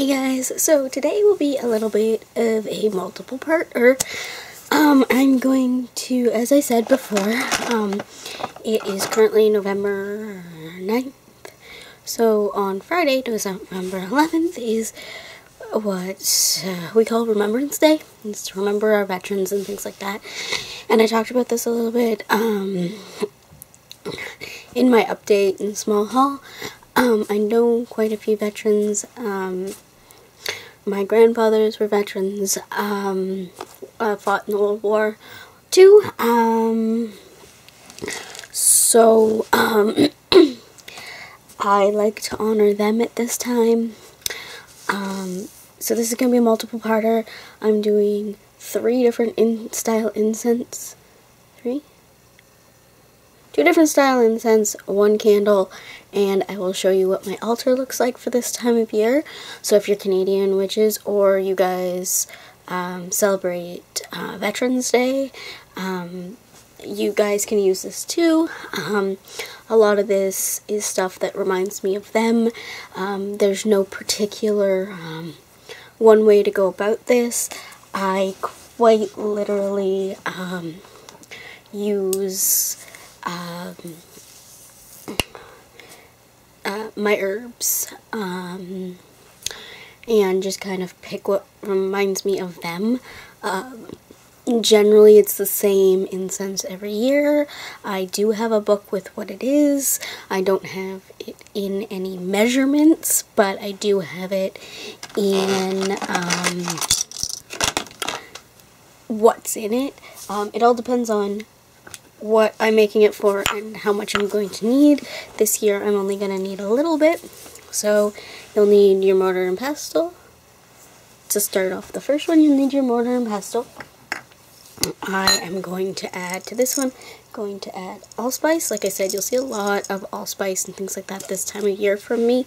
Hey guys, so today will be a little bit of a multiple parter. I'm going to, as I said before, it is currently November 9th. So on Friday, November 11th, is what we call Remembrance Day. It's to remember our veterans and things like that. And I talked about this a little bit in my update in Small Haul. I know quite a few veterans. My grandfathers were veterans, fought in World War II, so I like to honor them at this time. So this is going to be a multiple parter. I'm doing 3 different style incense. 2 different style incense, 1 candle, and I will show you what my altar looks like for this time of year. So if you're Canadian witches or you guys celebrate Veterans Day, you guys can use this too. A lot of this is stuff that reminds me of them. There's no particular one way to go about this. I quite literally use my herbs and just kind of pick what reminds me of them. Generally it's the same incense every year. I do have a book with what it is. I don't have it in any measurements, but I do have it in what's in it. It all depends on what I'm making it for and how much I'm going to need. This year I'm only going to need a little bit, so you'll need your mortar and pestle. To start off the first one, you'll need your mortar and pestle. I am going to add to this one, allspice. Like I said, you'll see a lot of allspice and things like that this time of year from me.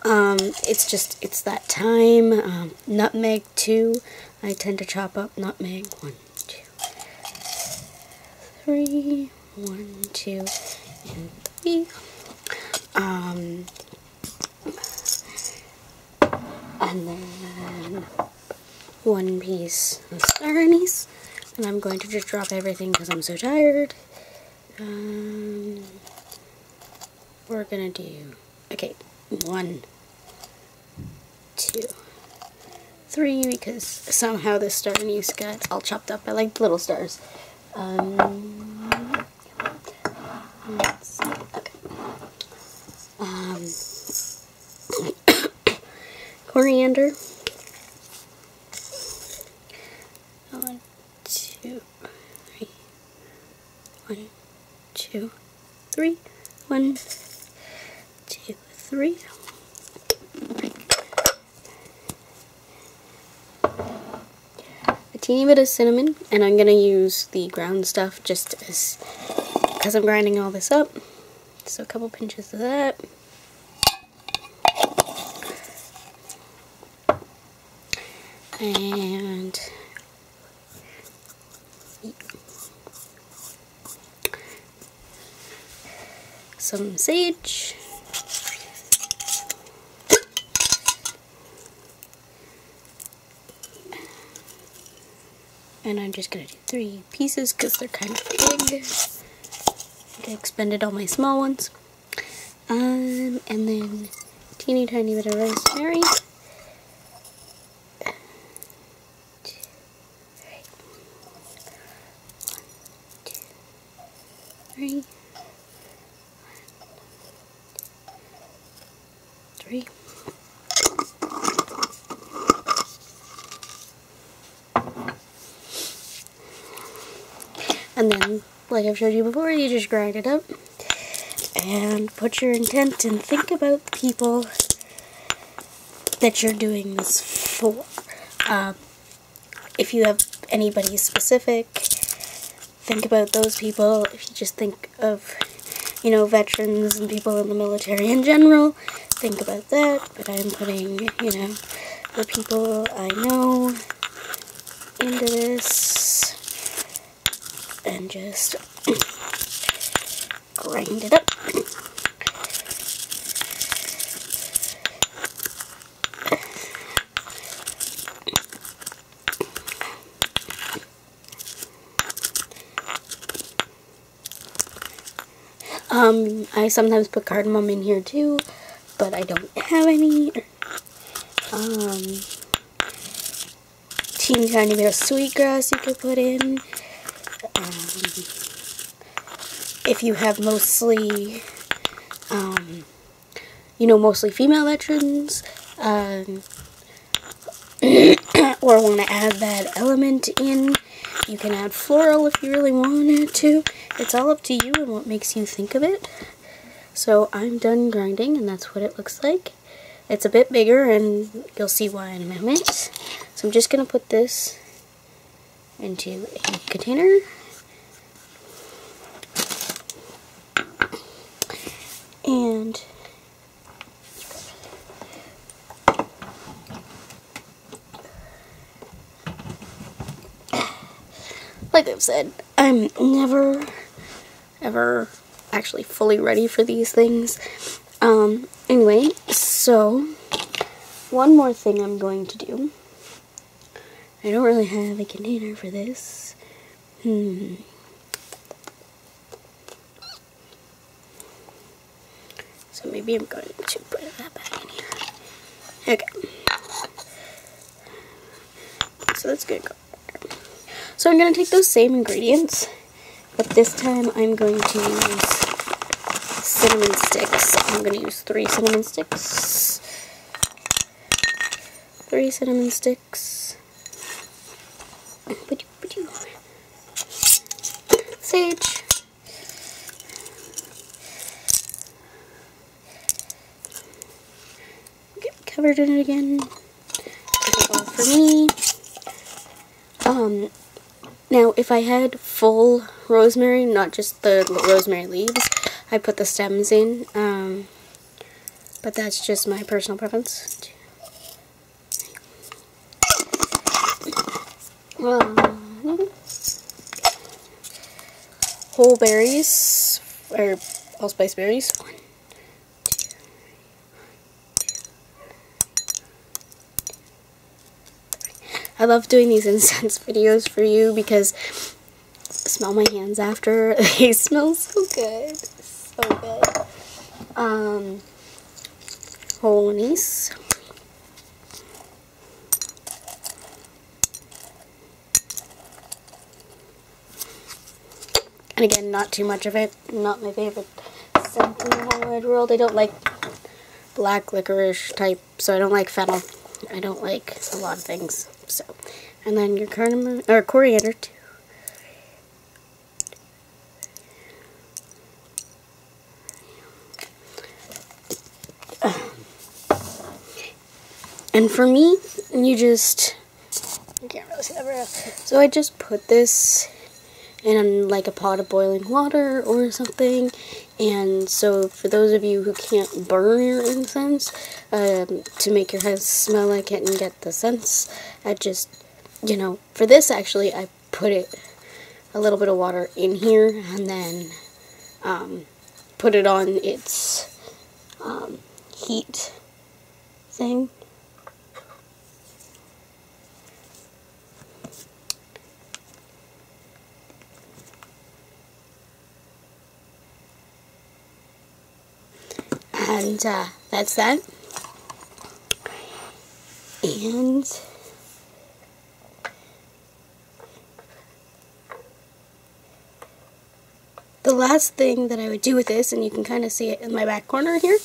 It's that time. Nutmeg too. I tend to chop up nutmeg. 1, 2, 3, 1, 2, and 3. And then 1 piece of star anise. And I'm going to just drop everything because I'm so tired. We're gonna do, okay, 1, 2, 3, because somehow this star anise got all chopped up. I like little stars. Let's see. Okay. Coriander. 1, 2, 3. 1, 2, 3. 1, 2, 3. A teeny bit of cinnamon, and I'm gonna use the ground stuff just as because I'm grinding all this up. So a couple pinches of that. And some sage. And I'm just going to do 3 pieces because they're kind of big. I expended all my small ones. And then teeny tiny bit of rosemary. 3. 3. And then, like I've showed you before, you just grind it up and put your intent and think about the people that you're doing this for. If you have anybody specific, think about those people. If you just think of, veterans and people in the military in general, think about that. But I'm putting, the people I know into this and just grind it up. I sometimes put cardamom in here too, but I don't have any. Teeny tiny bit of sweetgrass you could put in. If you have mostly, mostly female veterans, or want to add that element in, you can add floral if you really wanted to. It's all up to you and what makes you think of it. So I'm done grinding, and that's what it looks like. It's a bit bigger, and you'll see why in a moment. So I'm just going to put this into a container. And like I've said, I'm never, ever actually fully ready for these things. Anyway, so one more thing I'm going to do. I don't really have a container for this. So maybe I'm going to put that back in here. Okay. So that's good. So I'm going to take those same ingredients, but this time I'm going to use cinnamon sticks. I'm going to use 3 cinnamon sticks. 3 cinnamon sticks. Sage. Get covered in it again. That's all for me. Now, if I had full rosemary, not just the rosemary leaves, I put the stems in, but that's just my personal preference. Whole berries, or allspice berries. 1, 2, 3. I love doing these incense videos for you because smell my hands after. They smell so good. So good. Whole anise. And again, not too much of it. Not my favorite scent in the whole wide world. I don't like black licorice type, so I don't like fennel. I don't like a lot of things. So, and then your cardamom or coriander too. And for me, you can't really see that very well. So I just put this in like a pot of boiling water or something. And so for those of you who can't burn your incense, to make your house smell like it and get the scents, I just, for this actually, I put a little bit of water in here and then put it on its heat thing. And that's that. And the last thing that I would do with this, and you can kind of see it in my back corner here,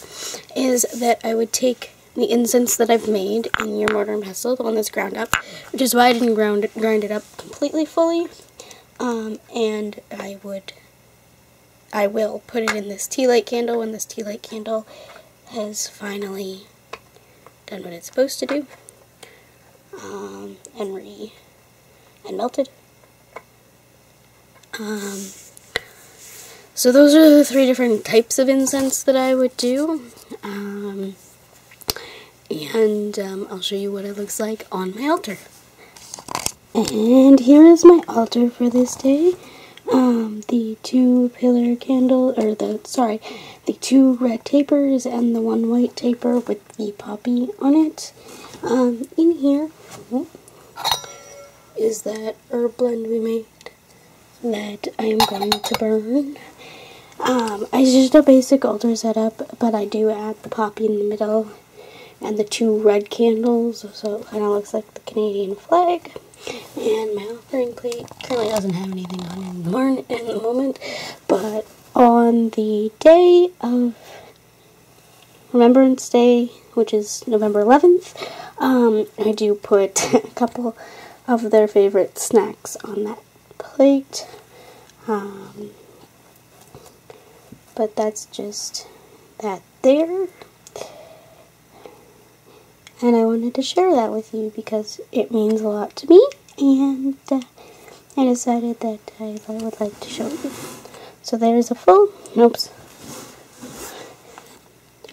is that I would take the incense that I've made in your mortar and pestle, the one that's ground up, which is why I didn't grind it up completely fully, and I will put it in this tea light candle when this tea light candle has finally done what it's supposed to do, and melted. So those are the 3 different types of incense that I would do, and I'll show you what it looks like on my altar. And here is my altar for this day. The 2 pillar candle, or the 2 red tapers and the 1 white taper with the poppy on it. In here is that herb blend we made that I am going to burn. It's just a basic altar setup, but I do add the poppy in the middle and the 2 red candles, so it kind of looks like the Canadian flag. And my offering plate currently doesn't have anything on it in the moment, but on the day of Remembrance Day, which is November 11th, I do put a couple of their favorite snacks on that plate. But that's just that there. And I wanted to share that with you because it means a lot to me, and I decided that I would like to show you. So there's a full,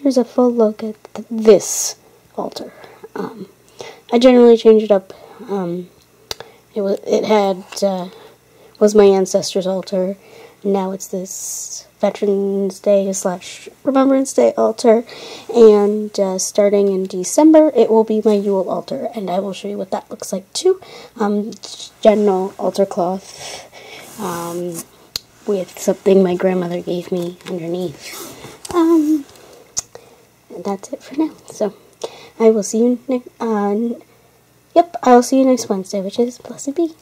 there's a full look at this altar. I generally change it up. Was my ancestors' altar. Now it's this Veterans Day / Remembrance Day altar, and starting in December it will be my Yule altar, and I will show you what that looks like too. General altar cloth with something my grandmother gave me underneath. And that's it for now. So I will see you I'll see you next Wednesday, which is Blessed Be.